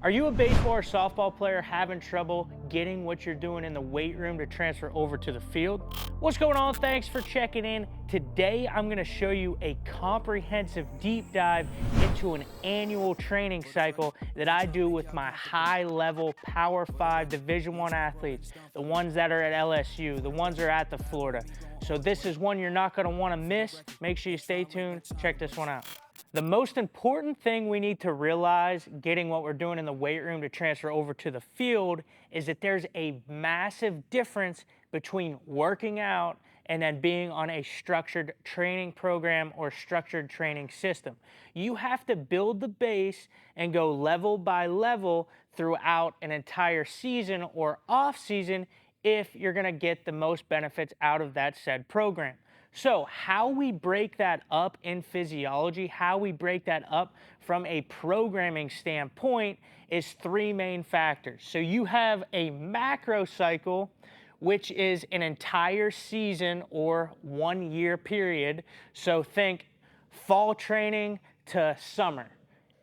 Are you a baseball or softball player having trouble getting what you're doing in the weight room to transfer over to the field? What's going on? Thanks for checking in. Today, I'm going to show you a comprehensive deep dive into an annual training cycle that I do with my high-level Power 5 Division I athletes, the ones that are at LSU, the ones that are at the Florida. So this is one you're not going to want to miss. Make sure you stay tuned. Check this one out. The most important thing we need to realize getting what we're doing in the weight room to transfer over to the field is that there's a massive difference between working out and then being on a structured training program or structured training system. You have to build the base and go level by level throughout an entire season or off season if you're going to get the most benefits out of that said program. So how we break that up in physiology, how we break that up from a programming standpoint is three main factors. So you have a macro cycle, which is an entire season or 1 year period. So think fall training to summer,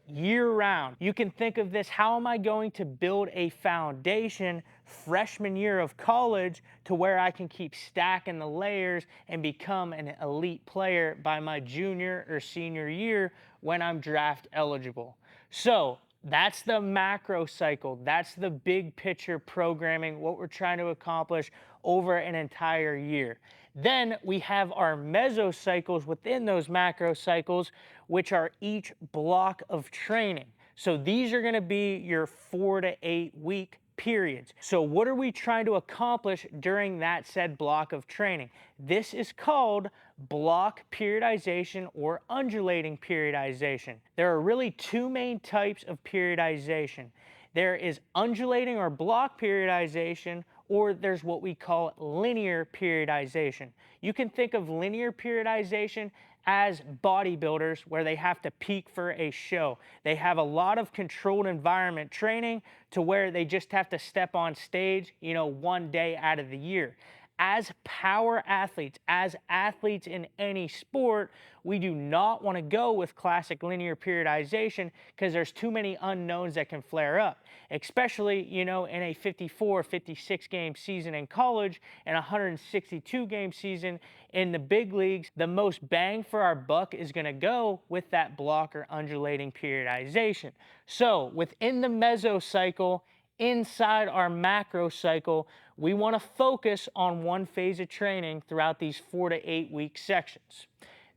year round. You can think of this, how am I going to build a foundation freshman year of college to where I can keep stacking the layers and become an elite player by my junior or senior year when I'm draft eligible. So that's the macro cycle. That's the big picture programming, what we're trying to accomplish over an entire year. Then we have our mesocycles within those macro cycles, which are each block of training. So these are going to be your 4 to 8 week periods. So what are we trying to accomplish during that said block of training? This is called block periodization or undulating periodization. There are really two main types of periodization. There is undulating or block periodization, or there's what we call linear periodization. You can think of linear periodization as bodybuilders where they have to peak for a show. They have a lot of controlled environment training to where they just have to step on stage, 1 day out of the year. As power athletes, as athletes in any sport, we do not want to go with classic linear periodization because there's too many unknowns that can flare up, especially, in a 54, 56 game season in college and 162 game season in the big leagues. The most bang for our buck is going to go with that block or undulating periodization. So within the mesocycle, inside our macro cycle, we want to focus on one phase of training throughout these 4 to 8 week sections.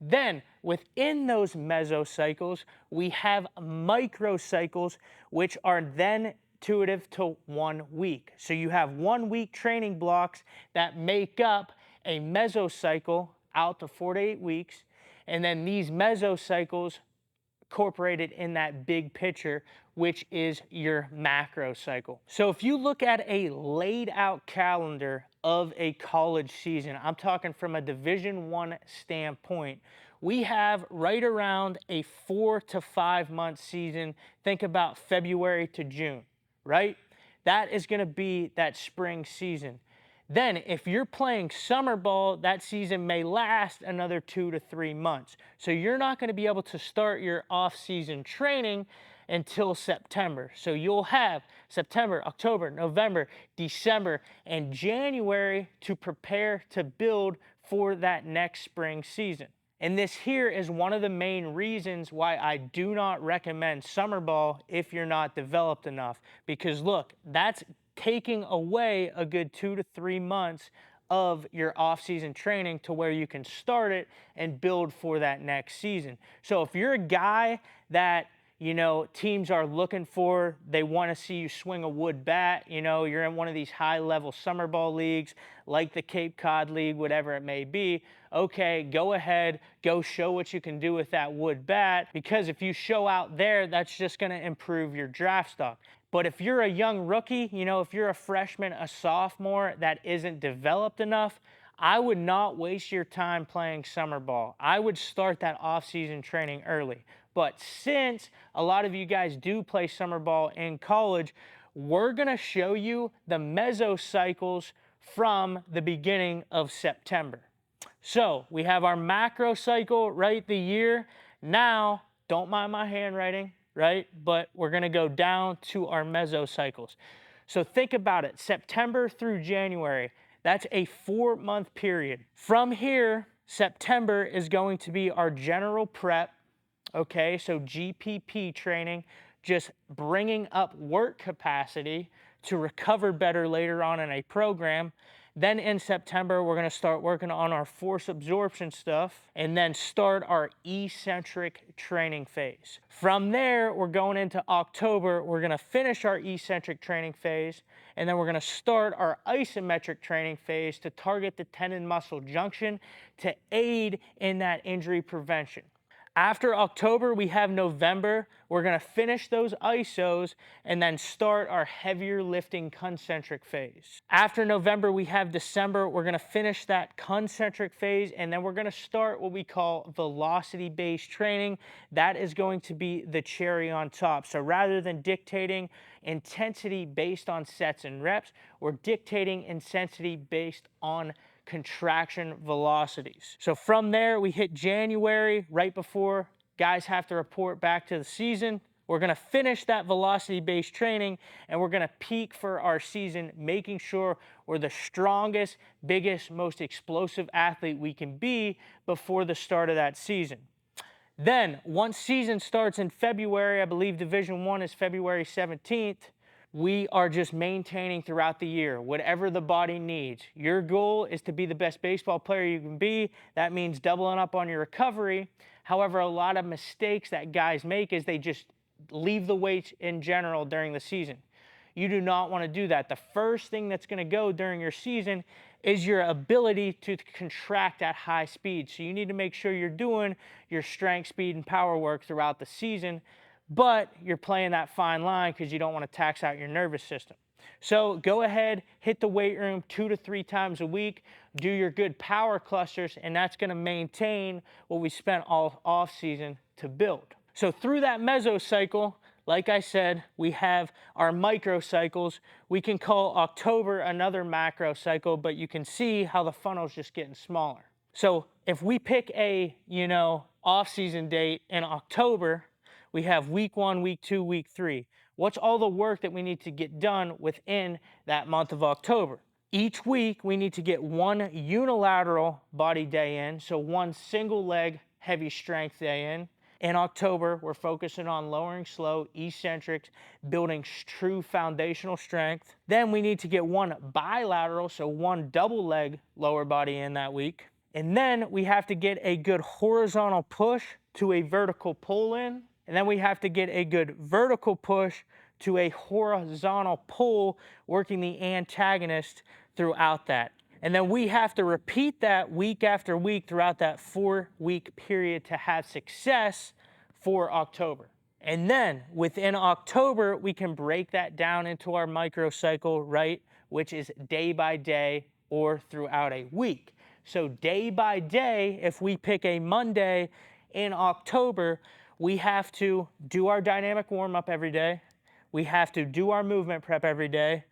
Then within those mesocycles, we have microcycles, which are then intuitive to 1 week. So you have 1 week training blocks that make up a mesocycle out to 4 to 8 weeks. And then these mesocycles incorporated in that big picture, which is your macro cycle. So if you look at a laid out calendar of a college season, I'm talking from a Division I standpoint, we have right around a 4 to 5 month season. Think about February to June, right? That is going to be that spring season. Then if you're playing summer ball, that season may last another 2 to 3 months. So you're not going to be able to start your off-season training until September. So you'll have September, October, November, December, and January to prepare to build for that next spring season. And this here is one of the main reasons why I do not recommend summer ball if you're not developed enough. Because look, that's taking away a good 2 to 3 months of your off-season training to where you can start it and build for that next season. So if you're a guy that teams are looking for, they want to see you swing a wood bat, you're in one of these high-level summer ball leagues like the Cape Cod League, whatever it may be, okay, go ahead, go show what you can do with that wood bat, because if you show out there, that's just going to improve your draft stock. But if you're a young rookie, if you're a freshman, a sophomore that isn't developed enough, I would not waste your time playing summer ball. I would start that off-season training early. But since a lot of you guys do play summer ball in college, we're going to show you the mesocycles from the beginning of September. So we have our macro cycle, right, the year. Now, don't mind my handwriting. right? But we're gonna go down to our meso cycles. So think about it, September through January, that's a 4-month period. From here, September is going to be our general prep, okay? So GPP training, just bringing up work capacity to recover better later on in a program. Then in September, we're gonna start working on our force absorption stuff and then start our eccentric training phase. From there, we're going into October, we're gonna finish our eccentric training phase, and then we're gonna start our isometric training phase to target the tendon muscle junction to aid in that injury prevention. After October, we have November. We're gonna finish those isos and then start our heavier lifting concentric phase. After November, we have December. We're gonna finish that concentric phase and then we're gonna start what we call velocity-based training. That is going to be the cherry on top. So rather than dictating intensity based on sets and reps, we're dictating intensity based on contraction velocities. So from there, we hit January, right before guys have to report back to the season. We're gonna finish that velocity-based training and we're gonna peak for our season, making sure we're the strongest, biggest, most explosive athlete we can be before the start of that season. Then, once season starts in February, I believe Division I is February 17th, we are just maintaining throughout the year, whatever the body needs. Your goal is to be the best baseball player you can be. That means doubling up on your recovery. However, a lot of mistakes that guys make is they just leave the weights in general during the season. You do not want to do that. The first thing that's going to go during your season is your ability to contract at high speed. So you need to make sure you're doing your strength, speed, and power work throughout the season, but you're playing that fine line because you don't want to tax out your nervous system. So go ahead, hit the weight room 2 to 3 times a week, do your good power clusters, and that's going to maintain what we spent all off season to build. So through that meso cycle, like I said, we have our micro cycles. We can call October another macro cycle, but you can see how the funnel's just getting smaller. So if we pick a, off-season date in October, we have week 1, week 2, week 3. What's all the work that we need to get done within that month of October? Each week, we need to get 1 unilateral body day in, so 1 single leg heavy strength day in. In October, we're focusing on lowering slow, eccentrics, building true foundational strength. Then we need to get 1 bilateral, so 1 double leg lower body in that week. And then we have to get a good horizontal push to a vertical pull in. And then we have to get a good vertical push to a horizontal pull, working the antagonist throughout that. And then we have to repeat that week after week throughout that 4-week period to have success for October. And then within October, we can break that down into our microcycle, right? Which is day by day or throughout a week. So day by day, if we pick a Monday in October, we have to do our dynamic warm-up every day. We have to do our movement prep every day,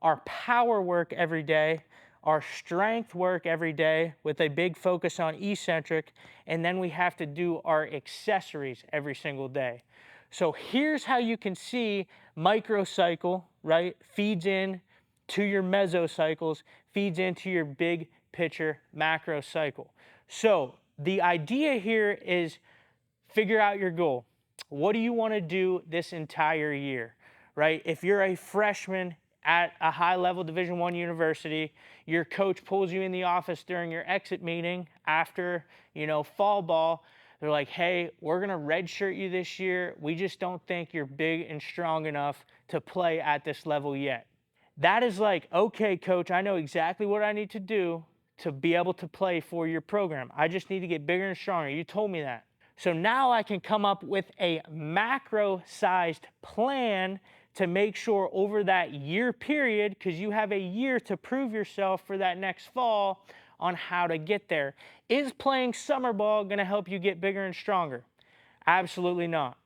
our power work every day, our strength work every day with a big focus on eccentric, and then we have to do our accessories every single day. So here's how you can see microcycle, right, feeds in to your mesocycles, feeds into your big picture macro cycle. So the idea here is figure out your goal. What do you want to do this entire year, right? If you're a freshman at a high-level Division I university, your coach pulls you in the office during your exit meeting after, fall ball. They're like, hey, we're going to redshirt you this year. We just don't think you're big and strong enough to play at this level yet. That is like, okay, coach, I know exactly what I need to do to be able to play for your program. I just need to get bigger and stronger. You told me that. So now I can come up with a macro-sized plan to make sure over that year period, because you have a year to prove yourself for that next fall on how to get there. Is playing summer ball going to help you get bigger and stronger? Absolutely not.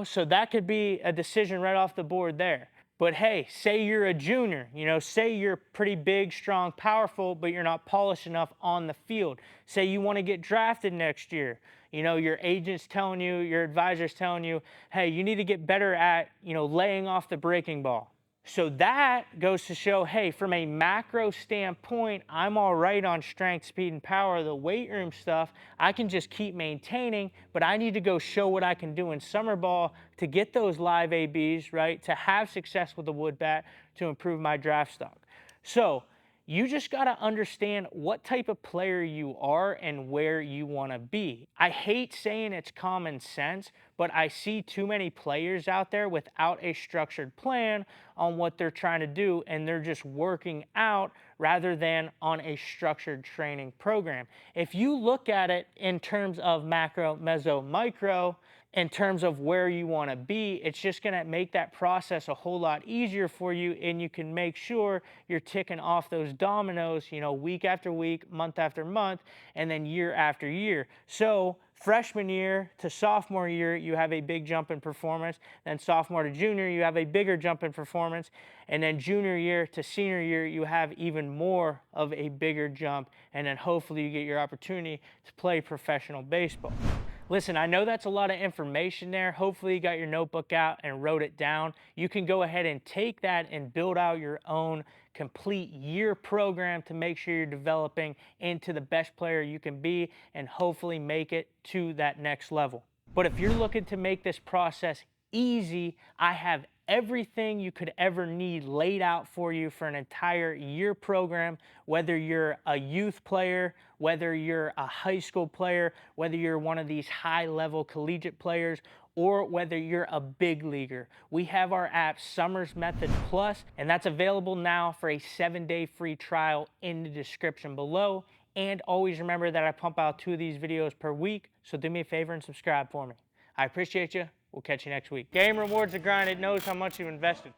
So that could be a decision right off the board there. But hey, say you're a junior, say you're pretty big, strong, powerful, but you're not polished enough on the field. Say you want to get drafted next year. You know, your agent's telling you, your advisor's telling you, hey, you need to get better at, laying off the breaking ball. So that goes to show, hey, from a macro standpoint, I'm all right on strength, speed, and power. The weight room stuff, I can just keep maintaining, but I need to go show what I can do in summer ball to get those live ABs, right? To have success with the wood bat, to improve my draft stock. So you just got to understand what type of player you are and where you want to be. I hate saying it's common sense, but I see too many players out there without a structured plan on what they're trying to do, and they're just working out rather than on a structured training program. If you look at it in terms of macro, meso, micro, in terms of where you want to be, it's just going to make that process a whole lot easier for you, and you can make sure you're ticking off those dominoes, week after week, month after month, and then year after year. So freshman year to sophomore year, you have a big jump in performance. Then sophomore to junior, you have a bigger jump in performance. And then junior year to senior year, you have even more of a bigger jump. And then hopefully you get your opportunity to play professional baseball. Listen, I know that's a lot of information there. Hopefully you got your notebook out and wrote it down. You can go ahead and take that and build out your own complete year program to make sure you're developing into the best player you can be and hopefully make it to that next level. But if you're looking to make this process easy, I have everything you could ever need laid out for you for an entire year program, whether you're a youth player, whether you're a high school player, whether you're one of these high-level collegiate players, or whether you're a big leaguer. We have our app SummersMethod Plus, and that's available now for a 7-day free trial in the description below. And always remember that I pump out 2 of these videos per week, so do me a favor and subscribe for me. I appreciate you. We'll catch you next week. Game rewards the grind. It knows how much you invested.